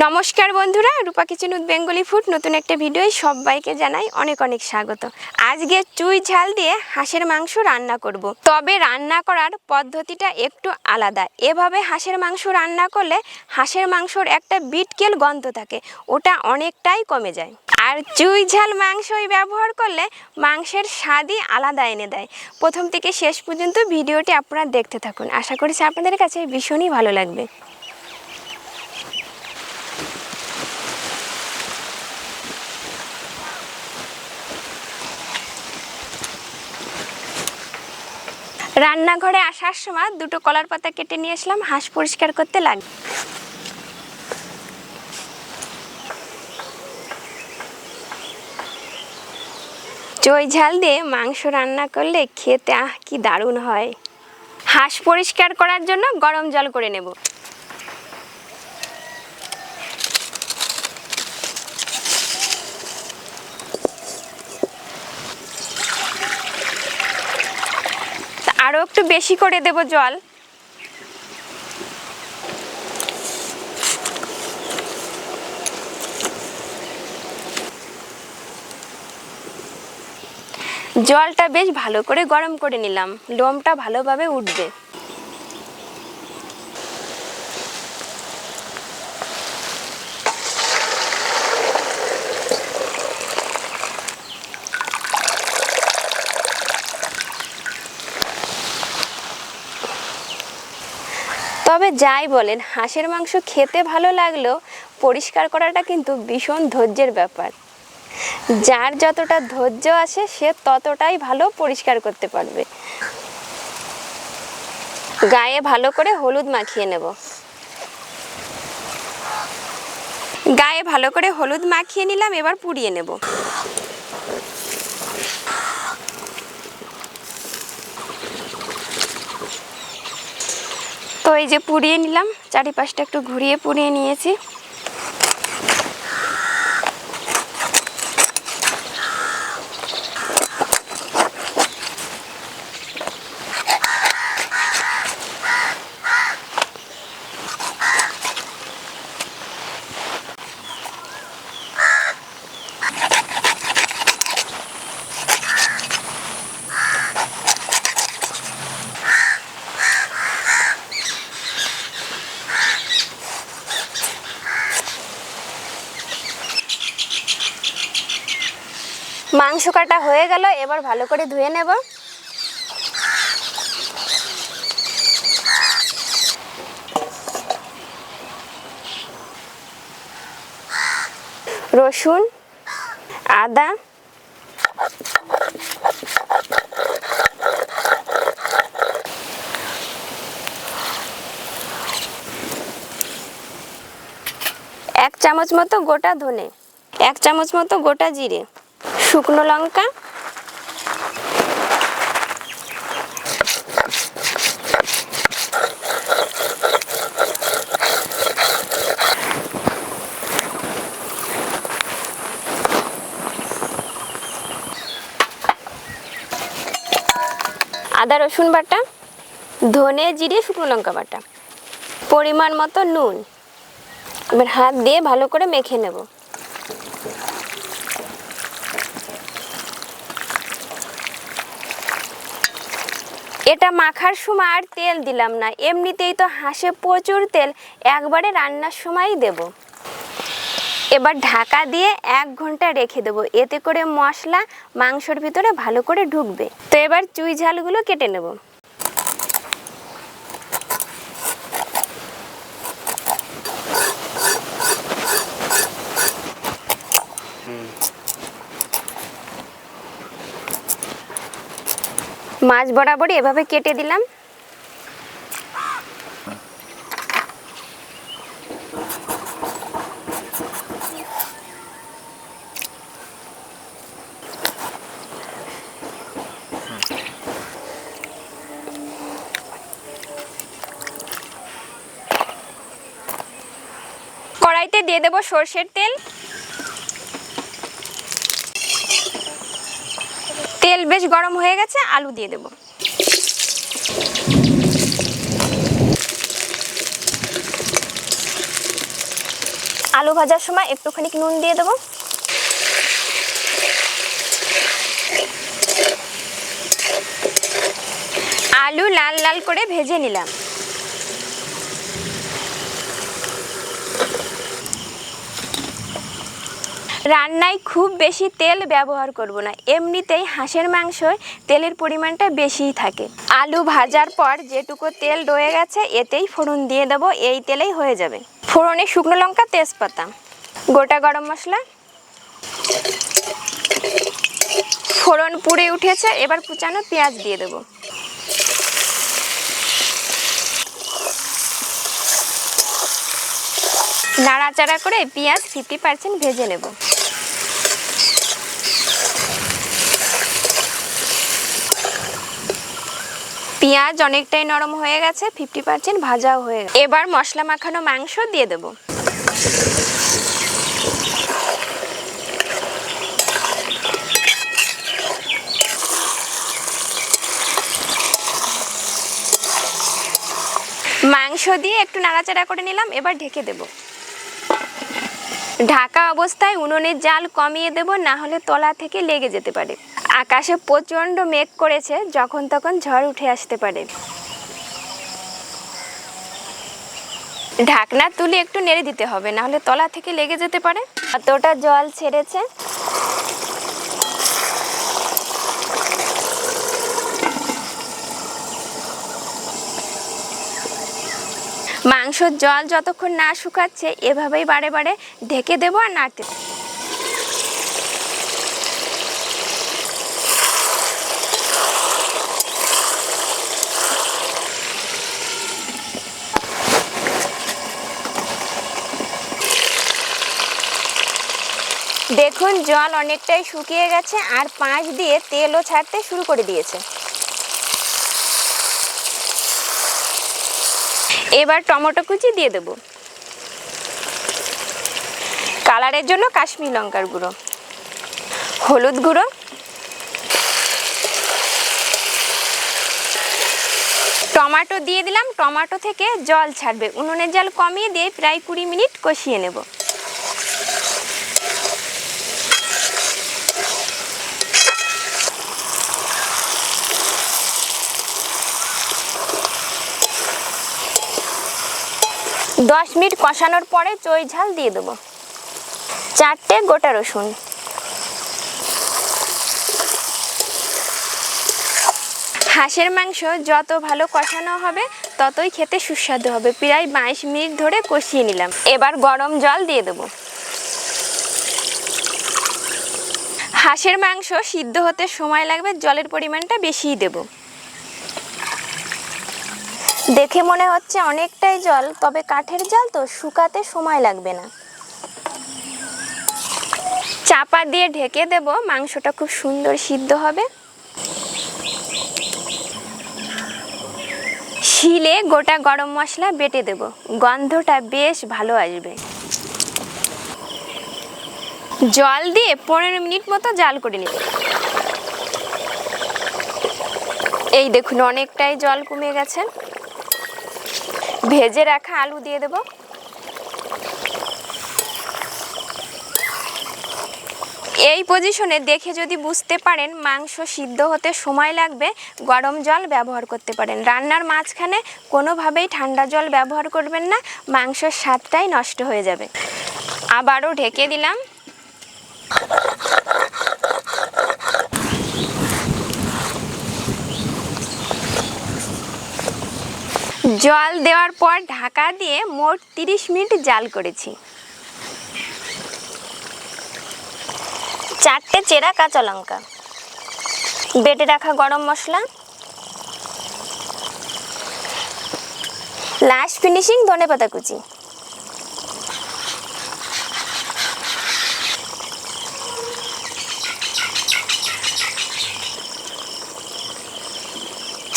নমস্কার বন্ধুরা, রূপা kitchen with Bengali food নতুন একটা ভিডিওয় সবাইকে জানাই অনেক অনেক স্বাগত। আজকে চুই ঝাল দিয়ে হাঁসের মাংস রান্না করব। তবে রান্না করার পদ্ধতিটা একটু আলাদা। এভাবে হাঁসের মাংস রান্না করলে হাঁসের মাংসর একটা বিটকেল গন্ধ থাকে, ওটা অনেকটাই কমে যায়। আর চুই ঝাল মাংসই ব্যবহার করলে মাংসের স্বাদই আলাদা এনে দেয়। প্রথম থেকে শেষ পর্যন্ত ভিডিওটি আপনারা দেখতে থাকুন, আশা করছি আপনাদের কাছে ভীষণই ভালো লাগবে। রান্নাঘরে আসার সময় দুটো কলার পাতা কেটে নিয়ে আসলাম, হাঁস পরিষ্কার করতে লাগবে। চুই ঝাল দিয়ে মাংস রান্না করলে খেতে কি দারুণ হয়। হাঁস পরিষ্কার করার জন্য গরম জল করে নেব। আরো একটু বেশি করে দেব জল। জলটা বেশ ভালো করে গরম করে নিলাম, লোমটা ভালোভাবে উঠবে। তবে যাই বলেন, হাঁসের মাংস খেতে ভালো লাগলেও পরিষ্কার করাটা কিন্তু ভীষণ ধৈর্যের ব্যাপার। যার যতটা ধৈর্য আছে সে ততটাই ভালো পরিষ্কার করতে পারবে। গায়ে ভালো করে হলুদ মাখিয়ে নেব। গায়ে ভালো করে হলুদ মাখিয়ে নিলাম, এবার পুড়িয়ে নেব। তো এই যে পুড়িয়ে নিলাম, চারিপাশটা একটু ঘুরিয়ে পুড়িয়ে নিয়েছি। মাংস কাটা হয়ে গেল, এবার ভালো করে ধুয়ে নেব। রসুন, আদা, এক চামচ মতো গোটা ধনে, এক চামচ মতো গোটা জিরে, শুকনো লঙ্কা, আদা রসুন বাটা, ধনে জিরে শুকনো লঙ্কা বাটা, পরিমাণ মতো নুন। এবার হাত দিয়ে ভালো করে মেখে নেব। এটা মাখার সময় আর তেল দিলাম না, এমনিতেই তো হাঁসে প্রচুর তেল, একবারে রান্নার সময়ই দেব। এবার ঢাকা দিয়ে 1 ঘন্টা রেখে দেবো, এতে করে মশলা মাংসর ভিতরে ভালো করে ঢুকবে। তো এবার চুই ঝালগুলো কেটে নেব। মাছ বরাবরই এভাবে কেটে দিলাম। কড়াইতে দিয়ে দেব সরষের তেল। তেল বেশ গরম হয়ে গেছে, আলু দিয়ে দেব। আলু ভাজার সময় একটুখানি নুন দিয়ে দেবো। আলু লাল লাল করে ভেজে নিলাম। রান্নায় খুব বেশি তেল ব্যবহার করব না, এমনিতেই হাঁসের মাংসয় তেলের পরিমাণটা বেশিই থাকে। আলু ভাজার পর যেটুকু তেল রয়ে গেছে এতেই ফোড়ন দিয়ে দেবো, এই তেলেই হয়ে যাবে। ফোড়নে শুকনো লঙ্কা, তেজপাতা, গোটা গরম মশলা। ফোড়ন পুড়ে উঠেছে, এবার কুচানো পেঁয়াজ দিয়ে দেবো। নাড়াচাড়া করে পেঁয়াজ 50% ভেজে নেব। পেঁয়াজ অনেকটাই নরম হয়ে গেছে, 50% ভাজাও হয়ে গেছে। এবার মশলা মাখানো মাংস দিয়ে দেব। মাংস দিয়ে একটু নাড়াচাড়া করে নিলাম, এবার ঢেকে দেব। ঢাকা অবস্থায় উনুনের জাল কমিয়ে দেব, না হলে তলা থেকে লেগে যেতে পারে। আকাশে প্রচণ্ড মেঘ করেছে, যখন তখন ঝড় উঠে আসতে পারে। ঢাকনা তুলে একটু নেড়ে দিতে হবে, না হলে তলা থেকে লেগে যেতে পারে। কতটা জল ছেড়েছে। মাংসর জল যতক্ষণ না শুকাচ্ছে এভাবেই বারে বারে ঢেকে দেবো আর নাড়তে। দেখুন জল অনেকটাই শুকিয়ে গেছে আর পাঁচ দিয়ে তেলও ছাড়তে শুরু করে দিয়েছে। এবার টমেটো কুচি দিয়ে দেব। কালারের জন্য কাশ্মীরি লঙ্কার গুঁড়ো, হলুদ গুঁড়ো, টমেটো দিয়ে দিলাম। টমেটো থেকে জল ছাড়বে, উনুনের জল কমিয়ে দিয়ে প্রায় 20 মিনিট কষিয়ে নেব। দশ মিনিট কষানোর পরে চই ঝাল দিয়ে দেবো। 4টে গোটা রসুন। হাঁসের মাংস যত ভালো কষানো হবে ততই খেতে সুস্বাদু হবে। প্রায় 22 মিনিট ধরে কষিয়ে নিলাম। এবার গরম জল দিয়ে দেবো। হাঁসের মাংস সিদ্ধ হতে সময় লাগবে, জলের পরিমাণটা বেশিই দেব। দেখে মনে হচ্ছে অনেকটাই জল, তবে কাঠের জাল তো শুকাতে সময় লাগবে না। চাপা দিয়ে ঢেকে দেব, মাংসটা খুব সুন্দর সিদ্ধ হবে। শিলে গোটা গরম মশলা বেটে দেব, গন্ধটা বেশ ভালো আসবে। জল দিয়ে 15 মিনিট মতো জাল করে নেব। এই দেখুন অনেকটাই জল কমে গেছে। ভেজে রাখা আলু দিয়ে দেব। এই পজিশনে দেখে যদি বুঝতে পারেন মাংস সিদ্ধ হতে সময় লাগবে, গরম জল ব্যবহার করতে পারেন। রান্নার মাঝখানে কোনোভাবেই ঠান্ডা জল ব্যবহার করবেন না, মাংসের স্বাদটাই নষ্ট হয়ে যাবে। আবারও ঢেকে দিলাম। জল দেওয়ার পর ঢাকা দিয়ে মোট 30 মিনিট জাল করেছি। 4টে চেরা কাঁচা লঙ্কা, বেটে রাখা গরম মশলা, লাস্ট ফিনিশিং ধনেপাতা কুচি।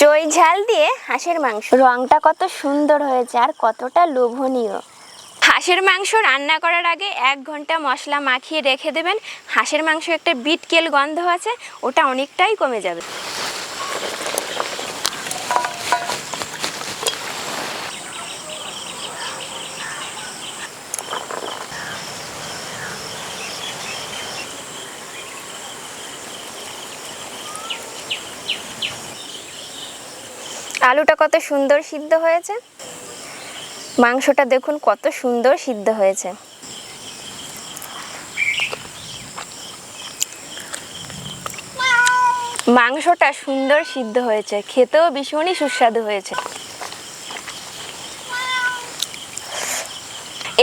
চই ঝাল দিয়ে হাঁসের মাংস। রংটা কত সুন্দর হয়েছে আর কতটা লোভনীয়। হাঁসের মাংস রান্না করার আগে 1 ঘন্টা মশলা মাখিয়ে রেখে দেবেন। হাঁসের মাংস একটা বিটকেল গন্ধ আছে, ওটা অনেকটাই কমে যাবে। আলুটা কত সুন্দর সিদ্ধ হয়েছে, মাংসটা দেখুন কত সুন্দর সিদ্ধ হয়েছে। মাংসটা সুন্দর সিদ্ধ হয়েছে, খেতেও ভীষণই সুস্বাদু হয়েছে।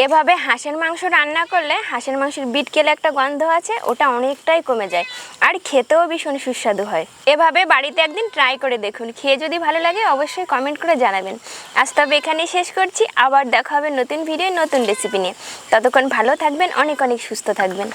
এভাবে হাঁসের মাংস রান্না করলে হাঁসের মাংসের বিটকেলে একটা গন্ধ আছে, ওটা অনেকটাই কমে যায় আর খেতেও ভীষণ সুস্বাদু হয়। এভাবে বাড়িতে একদিন ট্রাই করে দেখুন, খেয়ে যদি ভালো লাগে অবশ্যই কমেন্ট করে জানাবেন। আজ তবে এখানেই শেষ করছি, আবার দেখা হবে নতুন ভিডিও নতুন রেসিপি নিয়ে। ততক্ষণ ভালো থাকবেন, অনেক অনেক সুস্থ থাকবেন।